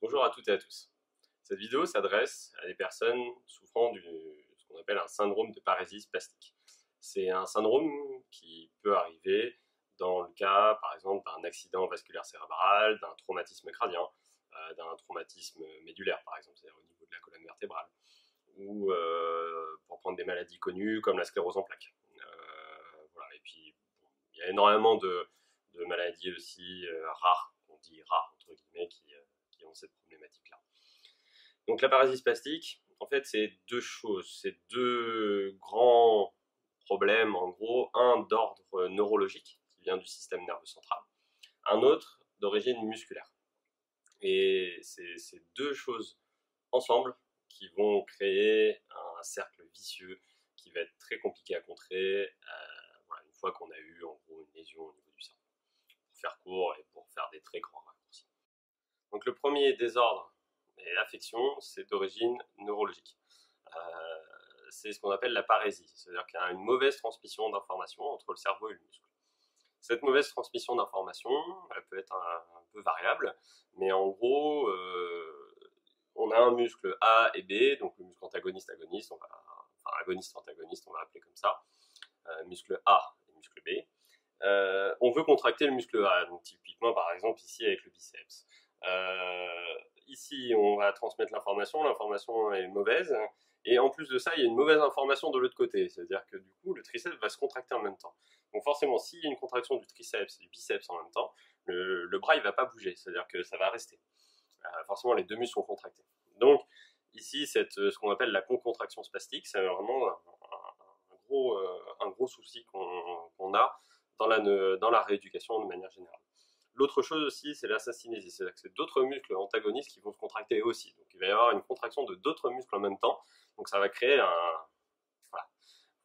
Bonjour à toutes et à tous. Cette vidéo s'adresse à des personnes souffrant de ce qu'on appelle un syndrome de parésie spastique. C'est un syndrome qui peut arriver dans le cas, par exemple, d'un accident vasculaire cérébral, d'un traumatisme crânien, d'un traumatisme médulaire, par exemple, c'est-à-dire au niveau de la colonne vertébrale, ou pour prendre des maladies connues comme la sclérose en plaques. Voilà. Et puis, bon, il y a énormément de maladies aussi rares, on dit rares entre guillemets, qui ont cette problématique-là. Donc la paralysie spastique, en fait, c'est deux choses, c'est deux grands problèmes, en gros, un d'ordre neurologique, qui vient du système nerveux central, un autre d'origine musculaire. Et c'est ces deux choses ensemble qui vont créer un cercle vicieux qui va être très compliqué à contrer voilà, une fois qu'on a eu en gros une lésion au niveau du cerveau. Pour faire court et pour faire des très grands raccourcis. Donc le premier désordre et l'affection, c'est d'origine neurologique. C'est ce qu'on appelle la parésie, c'est-à-dire qu'il y a une mauvaise transmission d'informations entre le cerveau et le muscle. Cette mauvaise transmission d'informations, elle peut être un peu variable, mais en gros, on a un muscle A et B, donc le muscle antagoniste-agoniste, enfin agoniste-antagoniste, on va appeler comme ça, muscle A et muscle B. On veut contracter le muscle A, donc typiquement par exemple ici avec le biceps. Ici on va transmettre l'information est mauvaise, et en plus de ça il y a une mauvaise information de l'autre côté, c'est-à-dire que du coup le triceps va se contracter en même temps. Donc forcément s'il y a une contraction du triceps et du biceps en même temps, le bras il va pas bouger, c'est-à-dire que ça va rester. Forcément les deux muscles sont contractés. Donc ici ce qu'on appelle la concontraction spastique, c'est vraiment un gros souci qu'on a dans la rééducation de manière générale. L'autre chose aussi, c'est la syncinésie, c'est-à-dire que c'est d'autres muscles antagonistes qui vont se contracter aussi. Donc il va y avoir une contraction de d'autres muscles en même temps, donc ça va créer voilà,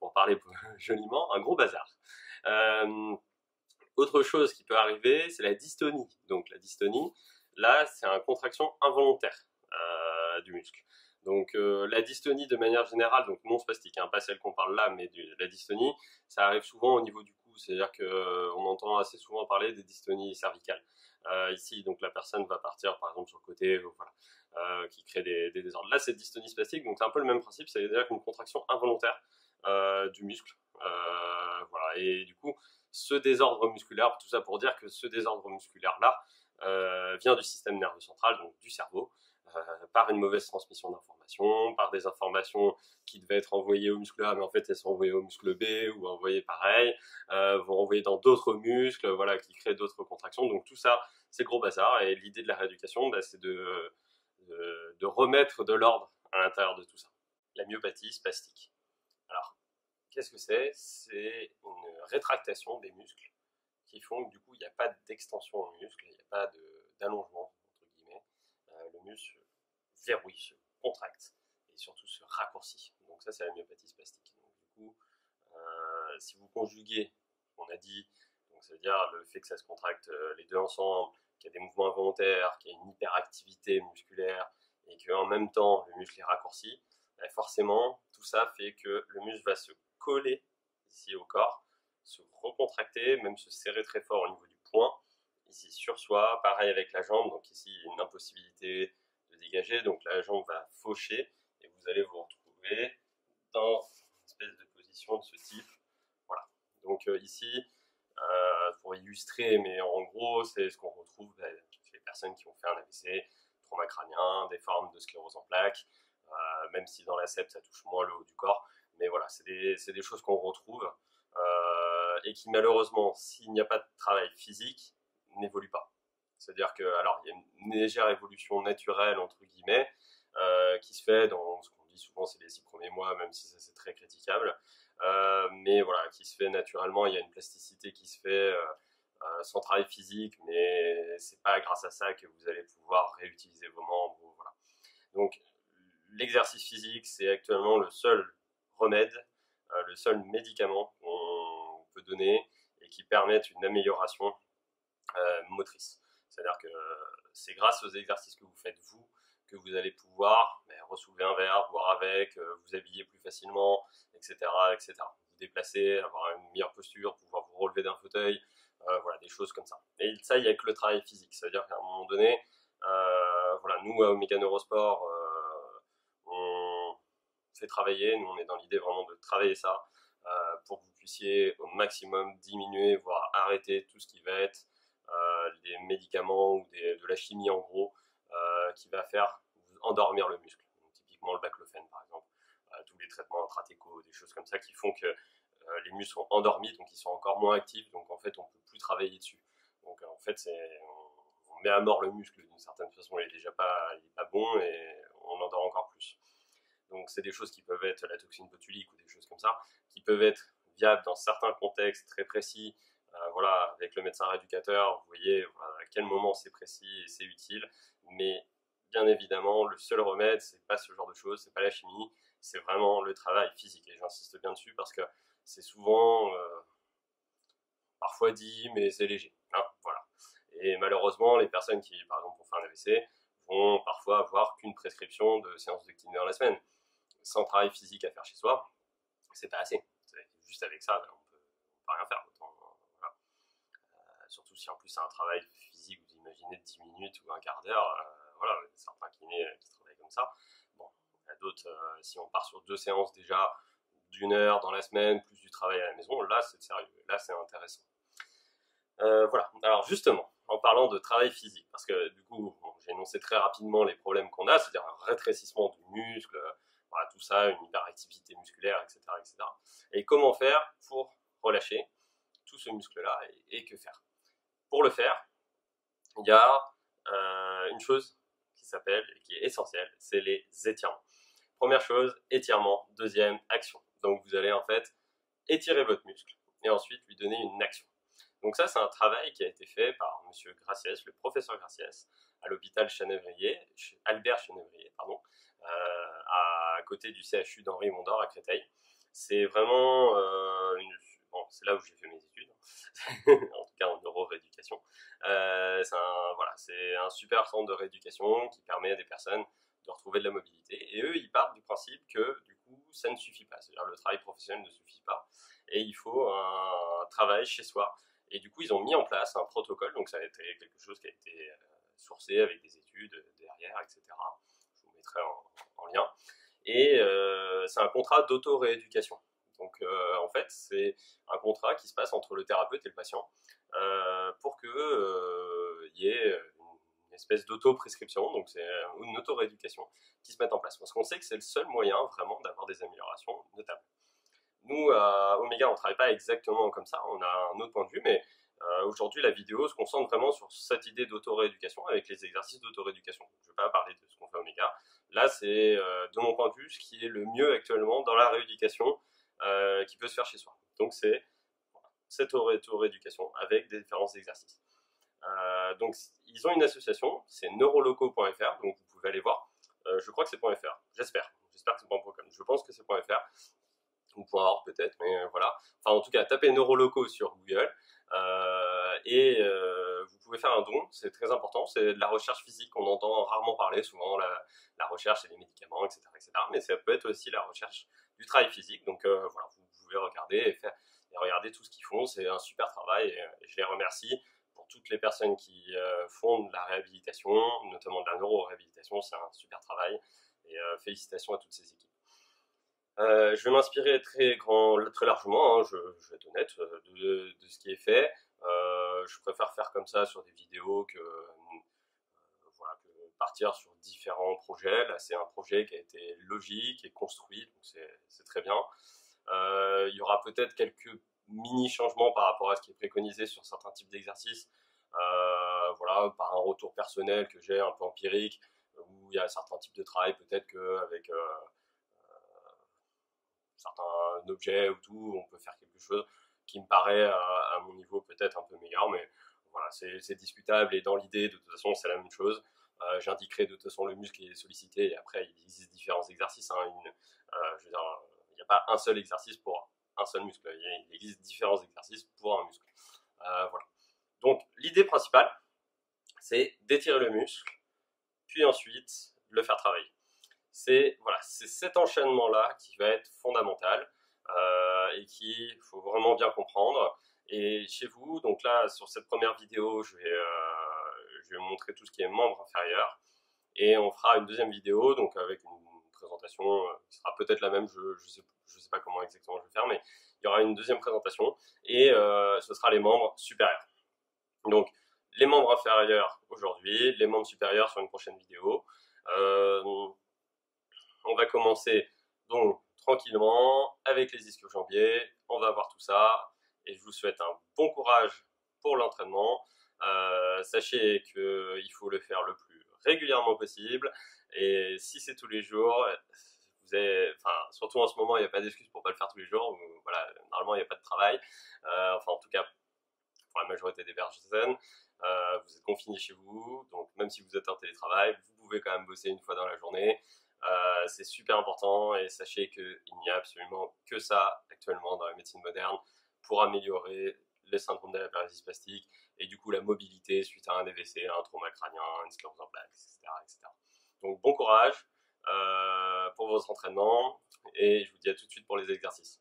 pour parler joliment, un gros bazar. Autre chose qui peut arriver, c'est la dystonie. Donc la dystonie, là, c'est une contraction involontaire du muscle. Donc la dystonie de manière générale, donc non spastique, hein, pas celle qu'on parle là, mais la dystonie, ça arrive souvent au niveau du cou, c'est-à-dire qu'on entend assez souvent parler des dystonies cervicales. Ici, donc la personne va partir par exemple sur le côté, voilà, qui crée des désordres. Là, c'est dystonie spastique, donc c'est un peu le même principe, c'est-à-dire qu'une contraction involontaire du muscle. Voilà, et du coup, ce désordre musculaire, tout ça pour dire que ce désordre musculaire-là vient du système nerveux central, donc du cerveau, par une mauvaise transmission d'informations, par des informations qui devaient être envoyées au muscle A, mais en fait elles sont envoyées au muscle B, ou envoyées pareil, vont envoyer dans d'autres muscles, voilà, qui créent d'autres contractions. Donc tout ça, c'est gros bazar, et l'idée de la rééducation, bah, c'est de remettre de l'ordre à l'intérieur de tout ça. La myopathie spastique. Alors, qu'est-ce que c'est? C'est une rétractation des muscles qui font que du coup il n'y a pas d'extension au muscle, il n'y a pas d'allongement entre guillemets. Le muscle verrouille, se contracte et surtout se raccourcit. Donc ça c'est la myopathie spastique. Donc du coup, si vous conjuguez, on a dit, donc ça veut dire le fait que ça se contracte les deux ensemble, qu'il y a des mouvements involontaires, qu'il y a une hyperactivité musculaire et qu'en même temps le muscle est raccourci, forcément tout ça fait que le muscle va se coller ici au corps, se recontracter, même se serrer très fort au niveau du poing, ici sur soi, pareil avec la jambe, donc ici une impossibilité de dégager, donc la jambe va faucher et vous allez vous retrouver dans une espèce de position de ce type. Voilà. Donc ici, pour illustrer, mais en gros, c'est ce qu'on retrouve chez les personnes qui ont fait un AVC, trauma crânien, des formes de sclérose en plaques, même si dans la SEP ça touche moins le haut du corps, mais voilà, c'est des choses qu'on retrouve et qui malheureusement, s'il n'y a pas de travail physique, n'évoluent pas. C'est-à-dire que, alors, il y a une légère évolution naturelle, entre guillemets, qui se fait dans ce qu'on dit souvent, c'est les 6 premiers mois, même si ça c'est très critiquable. Mais voilà, qui se fait naturellement, il y a une plasticité qui se fait sans travail physique, mais c'est pas grâce à ça que vous allez pouvoir réutiliser vos membres. Voilà. Donc, l'exercice physique, c'est actuellement le seul remède, le seul médicament qu'on peut donner et qui permette une amélioration motrice. C'est-à-dire que c'est grâce aux exercices que vous faites vous que vous allez pouvoir ressoulever un verre, boire avec, vous habiller plus facilement, etc., etc. Vous déplacer, avoir une meilleure posture, pouvoir vous relever d'un fauteuil, voilà, des choses comme ça. Et ça, il n'y a que le travail physique. C'est-à-dire qu'à un moment donné, voilà, nous, à Omega Neurosport, on fait travailler, nous on est dans l'idée vraiment de travailler ça pour que vous puissiez au maximum diminuer, voire arrêter tout ce qui va être des médicaments ou de la chimie en gros, qui va faire endormir le muscle. Donc, typiquement le baclofène par exemple, tous les traitements intratécaux, des choses comme ça qui font que les muscles sont endormis, donc ils sont encore moins actifs, donc en fait on ne peut plus travailler dessus. Donc en fait on met à mort le muscle d'une certaine façon, il est déjà pas bon et on endort encore plus. Donc c'est des choses qui peuvent être la toxine botulique ou des choses comme ça, qui peuvent être viables dans certains contextes très précis. Voilà, avec le médecin rééducateur, vous voyez voilà, à quel moment c'est précis et c'est utile. Mais bien évidemment, le seul remède, c'est pas ce genre de choses, c'est pas la chimie, c'est vraiment le travail physique. Et j'insiste bien dessus parce que c'est souvent parfois dit, mais c'est léger. Hein, voilà. Et malheureusement, les personnes qui, par exemple, pour faire un AVC, vont parfois avoir qu'une prescription de séance de kiné dans la semaine. Sans travail physique à faire chez soi, c'est pas assez. Juste avec ça, on peut rien faire. Autant, voilà. Surtout si en plus c'est un travail physique, vous imaginez de 10 minutes ou un quart d'heure, voilà, il y a certains kinés qui travaillent comme ça. Bon, il y a d'autres, si on part sur 2 séances déjà d'1 heure dans la semaine, plus du travail à la maison, là c'est sérieux, là c'est intéressant. Voilà, alors justement, en parlant de travail physique, parce que du coup, bon, j'ai énoncé très rapidement les problèmes qu'on a, c'est-à-dire un rétrécissement du muscle, voilà, tout ça, une hyperactivité musculaire, etc., etc. Et comment faire pour relâcher tout ce muscle-là et que faire? Pour le faire, il y a une chose qui s'appelle, et qui est essentielle, c'est les étirements. Première chose, étirement. Deuxième, action. Donc vous allez en fait étirer votre muscle et ensuite lui donner une action. Donc ça, c'est un travail qui a été fait par M. Graciès, le professeur Graciès, à l'hôpital Albert Chenévrier, pardon, à côté du CHU d'Henri Mondor à Créteil. C'est vraiment bon, c'est là où j'ai fait mes études, en tout cas en neurorééducation. C'est un super centre de rééducation qui permet à des personnes de retrouver de la mobilité. Et eux, ils partent du principe que du coup, ça ne suffit pas. C'est-à-dire le travail professionnel ne suffit pas. Et il faut un travail chez soi. Et du coup, ils ont mis en place un protocole. Donc ça a été quelque chose qui a été sourcé avec des études derrière, etc. Je vous mettrai en lien. Et c'est un contrat d'auto-rééducation. Donc en fait, c'est un contrat qui se passe entre le thérapeute et le patient pour qu'il y ait une espèce d'auto-prescription, donc c'est une auto-rééducation qui se mette en place. Parce qu'on sait que c'est le seul moyen vraiment d'avoir des améliorations notables. Nous, à Omega, on ne travaille pas exactement comme ça, on a un autre point de vue, mais aujourd'hui, la vidéo se concentre vraiment sur cette idée d'auto-rééducation avec les exercices d'auto-rééducation. Je ne vais pas parler de ce qu'on fait à Omega. Là, c'est, de mon point de vue, ce qui est le mieux actuellement dans la rééducation qui peut se faire chez soi. Donc, c'est cette auto-rééducation avec des différents exercices. Donc, ils ont une association, c'est neuroloco.fr, donc vous pouvez aller voir. Je crois que c'est .fr, j'espère que c'est .com, je pense que c'est .fr. Ou .org peut-être, mais voilà. Enfin, en tout cas, tapez neuroloco sur Google et vous pouvez faire un don, c'est très important. C'est de la recherche physique, on entend rarement parler, souvent la recherche et les médicaments, etc., etc. Mais ça peut être aussi la recherche du travail physique. Donc voilà, vous pouvez regarder et regarder tout ce qu'ils font. C'est un super travail et je les remercie pour toutes les personnes qui font de la réhabilitation, notamment de la neuroréhabilitation. C'est un super travail et félicitations à toutes ces équipes. Je vais m'inspirer très largement, hein, je vais être honnête, de ce qui est fait. Je préfère faire comme ça sur des vidéos que partir sur différents projets. Là, c'est un projet qui a été logique et construit, donc c'est très bien. Il y aura peut-être quelques mini changements par rapport à ce qui est préconisé sur certains types d'exercices. Voilà, par un retour personnel que j'ai un peu empirique, où il y a certains types de travail, peut-être qu'avec certains objets ou tout, on peut faire quelque chose qui me paraît à mon niveau peut-être un peu meilleur, mais voilà, c'est discutable et dans l'idée de toute façon c'est la même chose. J'indiquerai de toute façon le muscle qui est sollicité et après il existe différents exercices. Hein, je veux dire, il n'y a pas un seul exercice pour un seul muscle, il existe différents exercices pour un muscle. Voilà. Donc l'idée principale, c'est d'étirer le muscle, puis ensuite le faire travailler. C'est voilà, cet enchaînement-là qui va être fondamental et qu'il faut vraiment bien comprendre. Et chez vous, donc là, sur cette première vidéo, je vais vous montrer tout ce qui est membre inférieur. et on fera une deuxième vidéo, donc avec une présentation qui sera peut-être la même, je sais pas comment exactement je vais faire, mais il y aura une deuxième présentation, et ce sera les membres supérieurs. Donc, les membres inférieurs aujourd'hui, les membres supérieurs sur une prochaine vidéo. On va commencer donc tranquillement avec les ischio-jambiers, on va voir tout ça, et je vous souhaite un bon courage pour l'entraînement. Sachez qu'il faut le faire le plus régulièrement possible, et si c'est tous les jours, surtout en ce moment, il n'y a pas d'excuse pour ne pas le faire tous les jours. Voilà, normalement, il n'y a pas de travail, en tout cas pour la majorité des personnes. Vous êtes confinés chez vous, donc même si vous êtes en télétravail, vous pouvez quand même bosser une fois dans la journée. C'est super important, et sachez qu'il n'y a absolument que ça actuellement dans la médecine moderne pour améliorer le syndrome de la paralysie spastique et du coup la mobilité suite à un AVC, un trauma crânien, une sclérose en plaques, etc. Donc bon courage pour votre entraînement, et je vous dis à tout de suite pour les exercices.